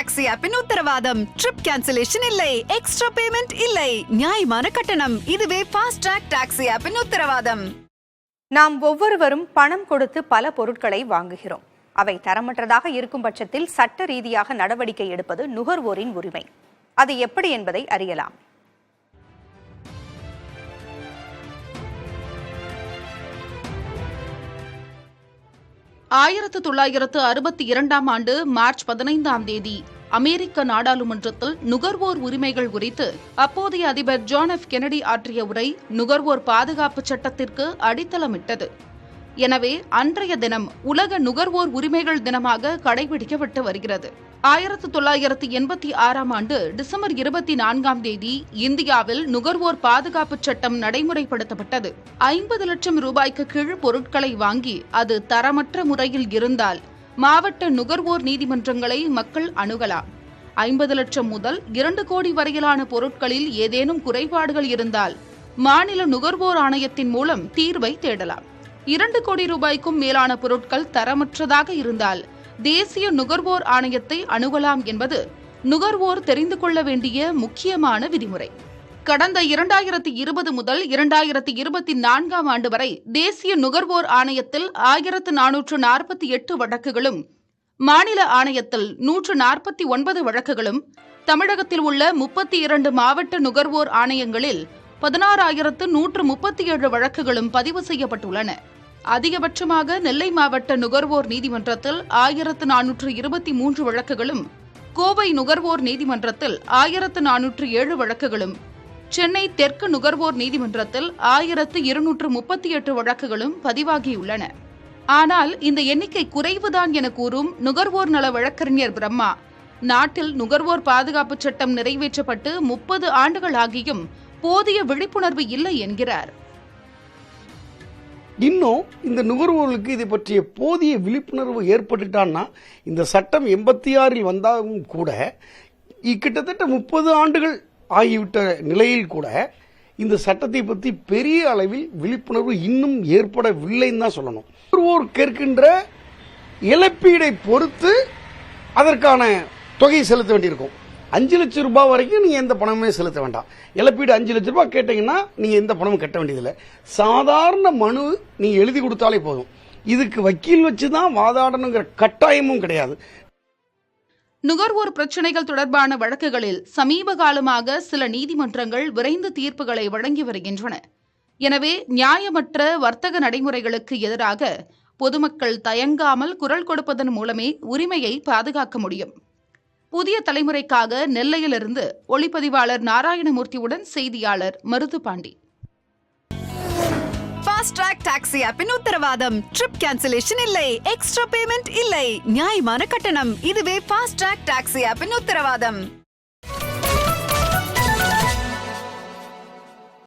Taxi ஆப்பின் உத்தரவாதம். Trip cancellation இல்லை, extra payment இல்லை, நியாயமான கட்டணம். இதுவே ஃபாஸ்ட் ட்ராக் டாக்ஸி ஆப்பின் உத்தரவாதம். நாம் ஒவ்வொருவரும் பணம் கொடுத்து பல பொருட்களை வாங்குகிறோம். அவை தரமற்றதாக இருக்கும் பட்சத்தில் சட்ட ரீதியாக நடவடிக்கை எடுப்பது நுகர்வோரின் உரிமை. அது எப்படி என்பதை அறியலாம். ஆயிரத்து 1962 ஆண்டு மார்ச் 15 அமெரிக்க நாடாளுமன்றத்தில் நுகர்வோர் உரிமைகள் குறித்து அப்போதைய அதிபர் ஜான் எஃப் கென்னடி ஆற்றிய உரை நுகர்வோர் பாதுகாப்பு சட்டத்திற்கு அடித்தளமிட்டது. எனவே அன்றைய தினம் உலக நுகர்வோர் உரிமைகள் தினமாக கடைபிடிக்கப்பட்டு வருகிறது. 1986 ஆண்டு டிசம்பர் 24 இந்தியாவில் நுகர்வோர் பாதுகாப்பு சட்டம் நடைமுறைப்படுத்தப்பட்டது. 50 லட்சம் ரூபாய்க்கு கீழ் பொருட்களை வாங்கி அது தரமற்ற முறையில் இருந்தால் மாவட்ட நுகர்வோர் நீதிமன்றங்களை மக்கள் அணுகலாம். 50 லட்சம் முதல் 2 கோடி வரையிலான பொருட்களில் ஏதேனும் குறைபாடுகள் இருந்தால் மாநில நுகர்வோர் ஆணையத்தின் மூலம் தீர்வை தேடலாம். 2 கோடி ரூபாய்க்கும் மேலான பொருட்கள் தரமற்றதாக இருந்தால் தேசிய நுகர்வோர் ஆணையத்தை அணுகலாம் என்பது நுகர்வோர் தெரிந்து கொள்ள வேண்டிய முக்கியமான விதிமுறை. கடந்த 2020 முதல் 2024 ஆண்டு வரை தேசிய நுகர்வோர் ஆணையத்தில் 1448 வழக்குகளும், மாநில ஆணையத்தில் 149 வழக்குகளும், தமிழகத்தில் உள்ள 32 மாவட்ட நுகர்வோர் ஆணையங்களில் 16,137 வழக்குகளும் பதிவு செய்யப்பட்டுள்ளன. அதிகபட்சமாக நெல்லை மாவட்ட நுகர்வோர் நீதிமன்றத்தில் 1423 வழக்குகளும், கோவை நுகர்வோர் நீதிமன்றத்தில் 1407 வழக்குகளும், சென்னை தெற்கு நுகர்வோர் நீதிமன்றத்தில் 1238 வழக்குகளும் பதிவாகியுள்ளன. ஆனால் இந்த எண்ணிக்கை குறைவுதான் என கூறும் நுகர்வோர் நல வழக்கறிஞர் பிரம்மா, நாட்டில் நுகர்வோர் பாதுகாப்பு சட்டம் நிறைவேற்றப்பட்டு 30 ஆண்டுகள் ஆகியும் போதிய விழிப்புணர்வு இல்லை என்கிறார். இன்னும் இந்த நுகர்வோர்களுக்கு இதை பற்றிய போதிய விழிப்புணர்வு ஏற்பட்டுட்டான்னா இந்த சட்டம் 86 வந்தாலும் கூட கிட்டத்தட்ட 30 ஆண்டுகள் ஆகிவிட்ட நிலையில் கூட இந்த சட்டத்தை பற்றி பெரிய அளவில் விழிப்புணர்வு இன்னும் ஏற்படவில்லைன்னு தான் சொல்லணும். நுகர்வோர் கேட்கின்ற இழப்பீடை பொறுத்து அதற்கான தொகையை செலுத்த வேண்டியிருக்கும். 5 லட்சம் ரூபாய் வரைக்கும் நீங்க எந்த பணமே செலுத்த வேண்டாம். இழப்பீடு 5 லட்சம் ரூபாய் கேட்டீங்கன்னா நீங்க எந்த பணமும் கட்ட வேண்டியதில்லை. சாதாரண மனு நீங்க எழுதி கொடுத்தாலே போதும். இதுக்கு வக்கீல் வச்சுதான் வாதாடணுங்கிற கட்டாயமும் கிடையாது. நுகர்வோர் பிரச்சினைகள் தொடர்பான வழக்குகளில் சமீப காலமாக சில நீதிமன்றங்கள் விரைந்து தீர்ப்புகளை வழங்கி வருகின்றன. எனவே நியாயமற்ற வர்த்தக நடைமுறைகளுக்கு எதிராக பொதுமக்கள் தயங்காமல் குரல் கொடுப்பதன் மூலமே உரிமையை பாதுகாக்க முடியும். புதிய தலைமுறைக்காக நெல்லையிலிருந்து ஒளிப்பதிவாளர் நாராயணமூர்த்தியுடன் செய்தியாளர் மருதுபாண்டி. ஃபாஸ்ட் ட்ராக் டாக்ஸி ஆப்பின் உத்தரவாதம். ட்ரிப் கேன்சலேஷன் இல்லை, எக்ஸ்ட்ரா பேமெண்ட் இல்லை, நியாயமான கட்டணம். இதுவே ஃபாஸ்ட் ட்ராக் டாக்ஸி ஆப்பின் உத்தரவாதம்.